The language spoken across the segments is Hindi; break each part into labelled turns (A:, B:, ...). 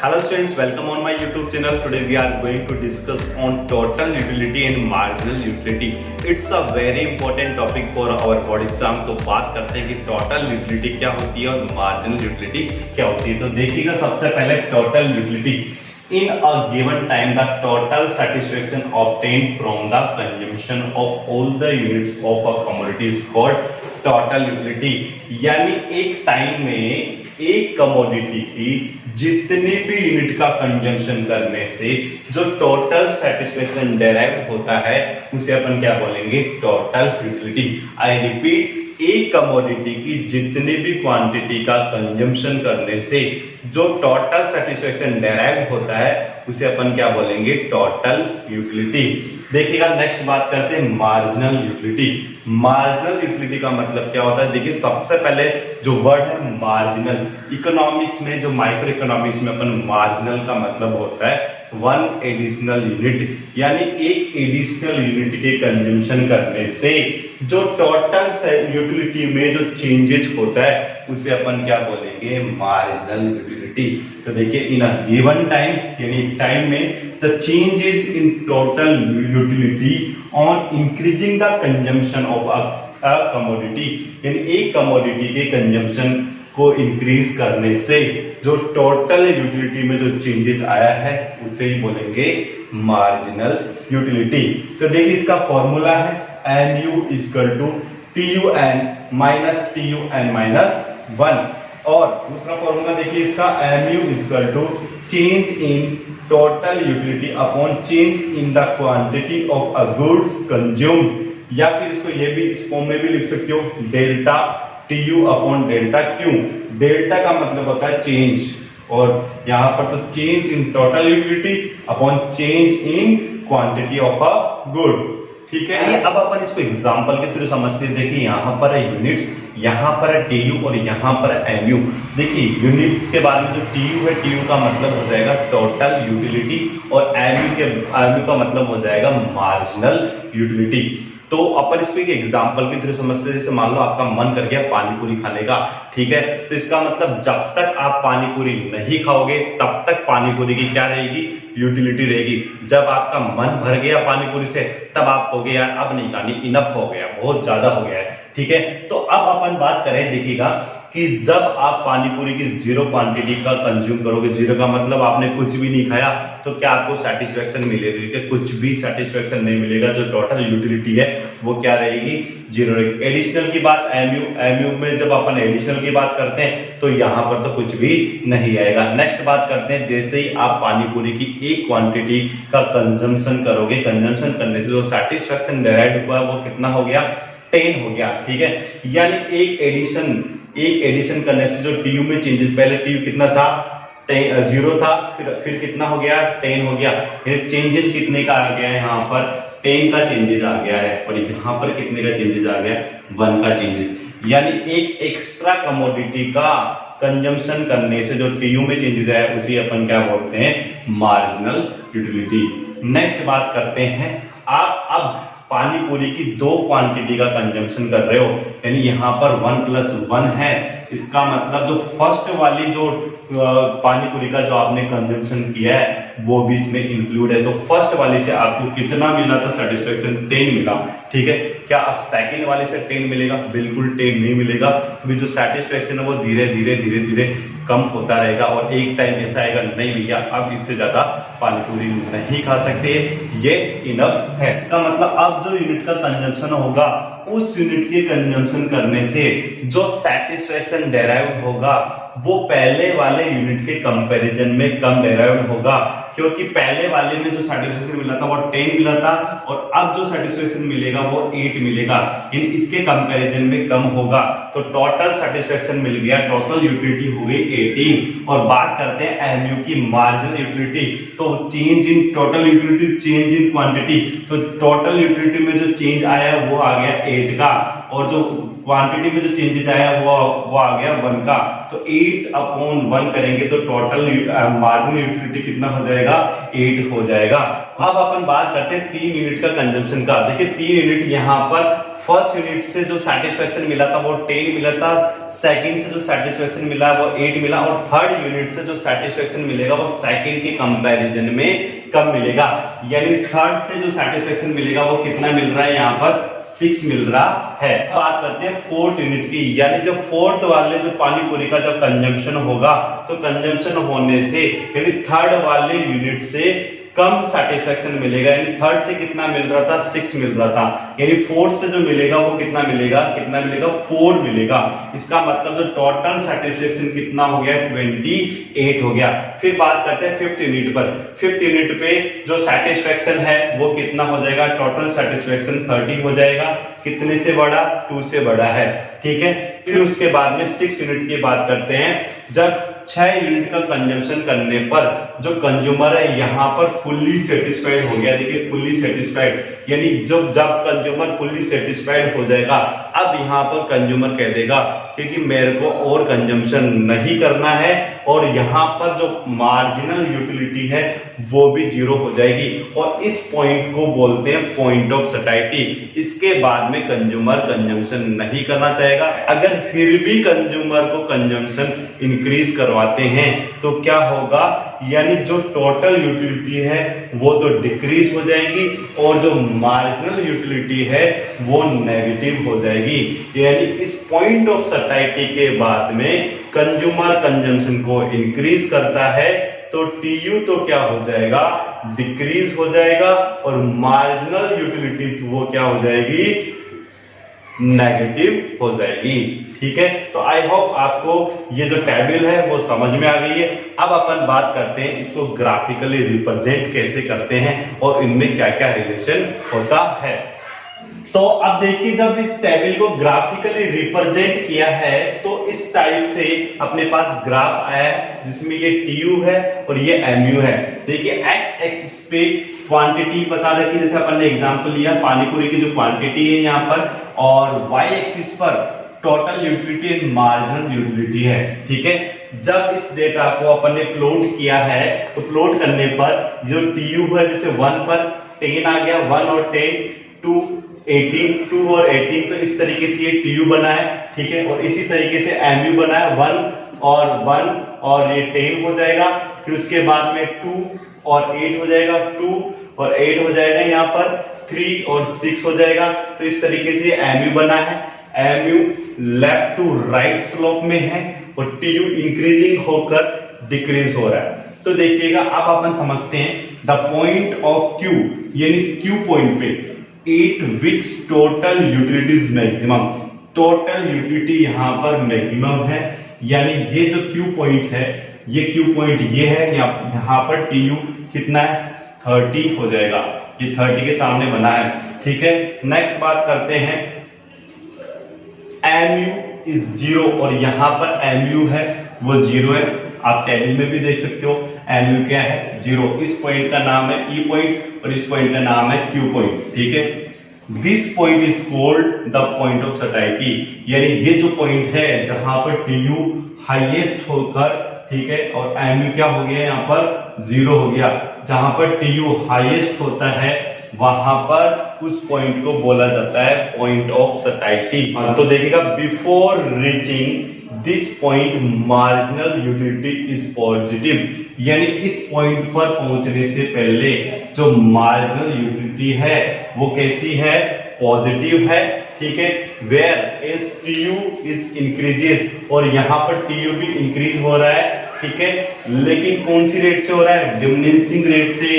A: Hello students, welcome on my YouTube channel. Today we are going to discuss on total utility and marginal utility. It's a very important topic for our board exam. तो बात करते हैं कि total utility क्या होती है और marginal utility क्या होती है। तो देखिएगा सबसे पहले total utility. In a given time, the total satisfaction obtained from the consumption of all the units of a commodity is called total utility. यानी एक टाइम में एक कमोडिटी की जितने भी यूनिट का कंजम्पशन करने से जो टोटल सेटिस्फेक्शन डेराइव होता है उसे अपन क्या बोलेंगे, टोटल यूटिलिटी। आई रिपीट, एक कमोडिटी की जितने भी क्वांटिटी का कंजम्पशन करने से जो टोटल सेटिस्फेक्शन डेराइव होता है उसे अपन क्या बोलेंगे, टोटल यूटिलिटी। देखिएगा नेक्स्ट बात करते हैं मार्जिनल यूटिलिटी। मार्जिनल यूटिलिटी का मतलब क्या होता है, देखिए सबसे पहले जो वर्ड है मार्जिनल, इकोनॉमिक्स में जो माइक्रो इकोनॉमिक्स में अपन मार्जिनल का मतलब होता है वन एडिशनल यूनिट, यानी एक एडिशनल यूनिट के कंजम्पशन करने से जो टोटल यूटिलिटी में जो चेंजेस होता है उसे अपन क्या बोलेंगे, मार्जिनल यूटिलिटी। तो देखिए इन अ गिवन टाइम, यानी टाइम में the changes in total utility on increasing the consumption of a commodity, यानी एक कमोडिटी के कंजम्पशन को इंक्रीज करने से जो टोटल यूटिलिटी में जो चेंजेस आया है उसे ही बोलेंगे मार्जिनल यूटिलिटी। तो देखिए इसका फॉर्मूला है mu equal to TUN minus TUN minus 1, और दूसरा फॉर्मूला देखिए इसका mu equal to change in total utility upon change in the quantity of a goods consumed, या फिर इसको ये भी इस फॉर्म में भी लिख सकते हो delta TU upon delta Q। Delta का मतलब होता है चेंज, और यहां पर तो change in total utility upon change in quantity of a good. ठीक है, ये अब अपन इसको एग्जांपल के थ्रू समझते हैं। देखिए यहाँ पर है यूनिट्स, यहाँ पर है TU और यहाँ पर है MU। देखिए यूनिट्स के बाद में जो TU है, TU का मतलब हो जाएगा टोटल यूटिलिटी, और MU का मतलब हो जाएगा मार्जिनल यूटिलिटी। तो अपन इसको एक एग्जांपल के थ्रू समझते हैं। जैसे मान लो आपका मन कर गया पानी पूरी खाने का, ठीक है, तो इसका मतलब जब तक आप पानी पूरी नहीं खाओगे तब तक पानी पूरी की क्या रहेगी, यूटिलिटी रहेगी। जब आपका मन भर गया पानी पूरी से तब आप कहोगे यार अब नहीं खानी, इनफ हो गया, बहुत ज्यादा हो गया है। ठीक है, तो अब अपन बात करें, देखिएगा कि जब आप पानी पूरी की जीरो क्वांटिटी का कंज्यूम करोगे, जीरो का मतलब आपने कुछ भी नहीं खाया, तो क्या आपको सेटिस्फेक्शन मिलेगी, कि कुछ भी सेटिस्फेक्शन नहीं मिलेगा। जो टोटल यूटिलिटी है वो क्या रहेगी, जीरो रहेगी। एडिशनल की बात MU में जब अपन एडिशनल की बात करते हैं तो यहाँ पर तो कुछ भी नहीं आएगा। नेक्स्ट बात करते हैं, जैसे ही आप पानी पूरी की एक क्वांटिटी का कंजम्पशन करोगे, कंजम्पशन करने से जो सेटिस्फेक्शन डेराइव हुआ है वो कितना हो गया, 10 हो गया। ठीक है, यानी एक एडिशन करने से जो TU में चेंजेस, पहले TU कितना था, 0 था, फिर कितना हो गया, 10 हो गया। चेंजेस कितने का आ गया है, यहाँ पर 10 का चेंजेस आ गया है, और यहाँ पर कितने का चेंजेस आ गया, 1 का चेंजेस। यानी एक एक्स्ट्रा कमोडिटी का कंजम्पशन करने से जो TU में चेंजेस आया उसी अपन क्या बोलते हैं, मार्जिनल यूटिलिटी। नेक्स्ट बात करते हैं, आप अब पानी पूरी की दो क्वांटिटी का कंजम्पशन कर रहे हो, यानी यहाँ पर 1+1 है। इसका मतलब जो फर्स्ट वाली जो पानी पूरी का जो आपने कंजम्पशन किया है वो भी इसमें इंक्लूड है। तो फर्स्ट वाली से आपको कितना मिला था, सेटिस्फेक्शन 10 मिला। ठीक है, क्या अब सेकंड वाले से 10 मिलेगा, बिल्कुल 10 नहीं मिलेगा, क्योंकि जो सेटिस्फेक्शन है वो धीरे धीरे कम होता रहेगा, और एक टाइम ऐसा आएगा नहीं भैया अब इससे ज्यादा पानी पूरी नहीं खा सकते, ये इनफ है। इसका मतलब अब जो यूनिट का कंजम्पशन होगा उस यूनिट के कंजम्पशन करने से जो सेटिस्फेक्शन डेराइव होगा वो पहले वाले यूनिट के कंपैरिजन में कम डेराइव होगा, क्योंकि पहले वाले में जो सेटिस्फेक्शन मिला था वो 10 मिला था, और अब जो सेटिस्फेक्शन मिलेगा वो 8 मिलेगा, इसके कंपैरिजन में कम होगा। तो टोटल सेटिस्फेक्शन मिल गया, टोटल यूटिलिटी हो गई 18। और बात करते हैं MU की, मार्जिनल यूटिलिटी। तो change in total utility, change in quantity, तो टोटल यूटिलिटी में जो चेंज आया वो आ गया 8 का, और जो क्वांटिटी में जो चेंजेस आया वो आ गया 1 का। तो 8/1 करेंगे तो टोटल मार्जिनल यूटिलिटी कितना हो जाएगा, 8 हो जाएगा। अब अपन बात करते हैं 3 यूनिट का कंजम्पशन का। देखिए 3 यूनिट यहाँ पर फर्स्ट यूनिट से जो सेटिस्फेक्शन मिला था वो 10 मिला था, सेकंड से जो सेटिस्फेक्शन मिला वो 8 मिला, और थर्ड यूनिट से जो सेटिस्फेक्शन मिलेगा वो सेकंड के कंपैरिजन में कम मिलेगा। यानी थर्ड से जो सेटिस्फेक्शन मिलेगा वो कितना मिल रहा है, यहाँ पर 6 मिल रहा है। बात करते हैं फोर्थ यूनिट की, यानी जो फोर्थ वाले जो पानी पूरी का जब कंजम्पशन होगा तो कंजम्पशन होने से यानी थर्ड वाले यूनिट से कम सेटिस्फेक्शन मिलेगा। यानी थर्ड से कितना मिल रहा था, 6 मिल रहा था, यानी फोर्थ से जो मिलेगा वो कितना मिलेगा, 4 मिलेगा। इसका मतलब जो टोटल सेटिस्फेक्शन कितना हो गया, 28 हो गया। फिर बात करते हैं फिफ्थ यूनिट पर। फिफ्थ यूनिट पे जो सेटिस्फेक्शन है वो कितना हो जाएगा, टोटल सेटिस्फेक्शन 30 हो जाएगा। कितने से बड़ा, 2 से बड़ा है, ठीक है। फिर उसके बाद में 6 यूनिट की बात करते हैं। जब 6 यूनिट का कंजम्पशन करने पर जो कंज्यूमर है यहाँ पर फुल्ली सेटिस्फाइड हो गया। देखिए फुल्ली सेटिस्फाइड, यानी जब कंज्यूमर फुल्ली सेटिस्फाइड हो जाएगा, अब यहाँ पर कंज्यूमर कह देगा क्योंकि मेरे को और कंजम्पशन नहीं करना है, और यहाँ पर जो मार्जिनल यूटिलिटी है वो भी 0 हो जाएगी, और इस पॉइंट को बोलते हैं पॉइंट ऑफ सैटिस्फैक्शन। इसके बाद में कंज्यूमर कंजम्पशन नहीं करना चाहेगा। अगर फिर भी कंज्यूमर को कंजम्पशन इंक्रीज करवाते हैं तो क्या होगा, यानी जो टोटल यूटिलिटी है वो तो डिक्रीज हो जाएगी, और जो मार्जिनल यूटिलिटी है वो नेगेटिव हो जाएगी। यानी इस पॉइंट ऑफ सैटिस्फैक्शन के बाद में कंज्यूमर कंजम्पशन को इंक्रीज करता है तो टीयू तो क्या हो जाएगा, डिक्रीज हो जाएगा, और मार्जिनल यूटिलिटी वो क्या हो जाएगी, नेगेटिव हो जाएगी। ठीक है, तो आई होप आपको ये जो टेबल है वो समझ में आ गई है। अब अपन बात करते हैं इसको ग्राफिकली रिप्रेजेंट कैसे करते हैं और इनमें क्या क्या रिलेशन होता है। तो अब देखिए, जब इस टेबल को ग्राफिकली रिप्रेजेंट किया है तो इस टाइप से अपने पास ग्राफ आया है जिसमें ये टीयू है और ये एमयू है। देखिए एक्स एक्सिस पे क्वांटिटी बता रखी, जैसे अपन ने एग्जांपल लिया पानी पूरी की जो क्वांटिटी है यहाँ पर, और वाई एक्सिस पर total utility and marginal utility है। ठीक है, जब इस डेटा को अपन ने प्लॉट किया है तो प्लॉट करने पर जो टीयू है, जैसे 1 पर 10 आ गया, 1 और 10, 2 18, 2 और 18, तो इस तरीके से ये टीयू बना है। ठीक है, और इसी तरीके से एमयू बना है, 1 और ये 10 हो जाएगा। फिर उसके बाद में 2 और 8 हो जाएगा, 2 और 8 हो जाएगा, यहाँ पर 3 और 6 हो जाएगा। तो इस तरीके से एमयू बना है। MU left to right slope में है और टीयू इंक्रीजिंग होकर डिक्रीज हो रहा है। तो देखिएगा, अब अपन समझते हैं द पॉइंट ऑफ क्यू, यानी क्यू पॉइंट पे eight which total utility is maximum, total utility यहाँ पर मैक्सिमम है। यानी ये जो क्यू पॉइंट है, ये क्यू पॉइंट ये है, यहाँ पर टीयू कितना है, 30 हो जाएगा। ये 30 के सामने बना है। ठीक है, नेक्स्ट बात करते हैं, एमयू इज 0 और यहाँ पर एमयू है वो 0 है। आप टेबल में भी देख सकते हो एमयू क्या है, 0। इस पॉइंट का नाम है ई पॉइंट और इस पॉइंट का नाम है क्यू पॉइंट। ठीक है, this point is called the point of satisfaction, यानी ये जो पॉइंट है जहां पर टीयू हाईएस्ट होकर, ठीक है, और एमयू क्या हो गया, यहाँ पर 0 हो गया। जहां पर टीयू हाईएस्ट होता है वहां पर उस पॉइंट को बोला जाता है पॉइंट ऑफ सैटिस्फैक्शन। तो देखिएगा, before reaching this point marginal utility is positive, यानी इस पॉइंट पर पहुंचने से पहले जो मार्जिनल यूटिलिटी है वो कैसी है, पॉजिटिव है। ठीक है, where as TU is increases, और यहाँ पर टीयू भी इंक्रीज हो रहा है। ठीक है, लेकिन कौन सी रेट से हो रहा है, डिमिनिशिंग रेट से,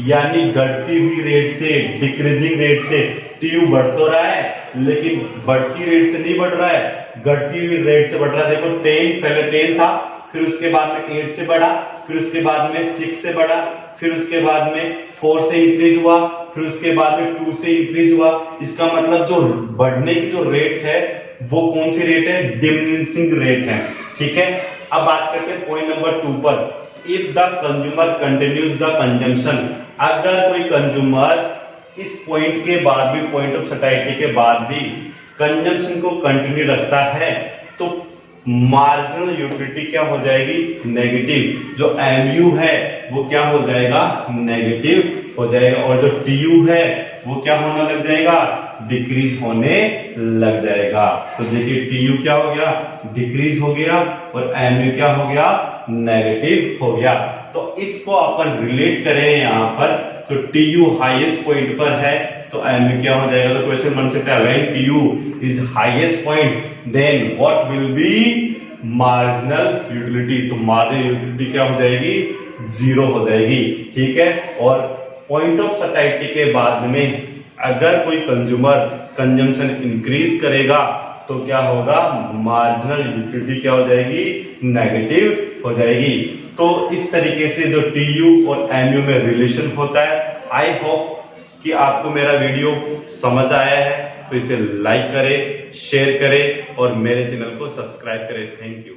A: यानी घटती हुई रेट से, डिक्रीजिंग रेट से। टीयू बढ़ तो रहा है लेकिन बढ़ती रेट से नहीं बढ़ रहा है, घटती हुई रेट से बढ़ रहा है। देखो 10, पहले 10 था, फिर उसके बाद में 8 से बढ़ा, फिर उसके बाद में 6 से बढ़ा, फिर उसके बाद में 4 से इंक्रीज हुआ, फिर उसके बाद में 2 से इंक्रीज हुआ। इसका मतलब जो बढ़ने की जो रेट है वो कौन सी रेट है, डिमिनिशिंग रेट है। ठीक है, अब बात करते हैं पॉइंट नंबर 2 पर, if the consumer continues the consumption, अगर कोई कंज्यूमर इस पॉइंट के बाद भी, पॉइंट ऑफ सैटिस्फैक्शन के बाद भी कंजम्पशन को कंटिन्यू रखता है तो मार्जिनल यूटिलिटी क्या हो जाएगी, नेगेटिव। जो एमयू है वो क्या हो जाएगा, नेगेटिव हो जाएगा, और जो टीयू है वो क्या होने लग जाएगा, डिक्रीज होने लग जाएगा। तो देखिए टीयू क्या हो गया, डिक्रीज हो गया, और एमयू क्या हो गया, नेगेटिव हो गया। तो इसको अपन रिलेट करें यहाँ पर, तो टीयू हाईएस्ट पॉइंट पर है तो एमयू क्या हो जाएगा। तो क्वेश्चन बन सकता है when TU is highest point then what will be marginal utility. तो मार्जिनल यूटिलिटी क्या हो जाएगी, जीरो हो जाएगी। ठीक है, और पॉइंट ऑफ सैटिस्फैक्शन के बाद में अगर कोई कंज्यूमर कंजम्पशन इंक्रीज करेगा तो क्या होगा, मार्जिनल यूटिलिटी क्या हो जाएगी, नेगेटिव हो जाएगी। तो इस तरीके से जो टीयू और एमयू में रिलेशन होता है। आई होप कि आपको मेरा वीडियो समझ आया है, तो इसे लाइक करें, शेयर करें और मेरे चैनल को सब्सक्राइब करें। Thank you.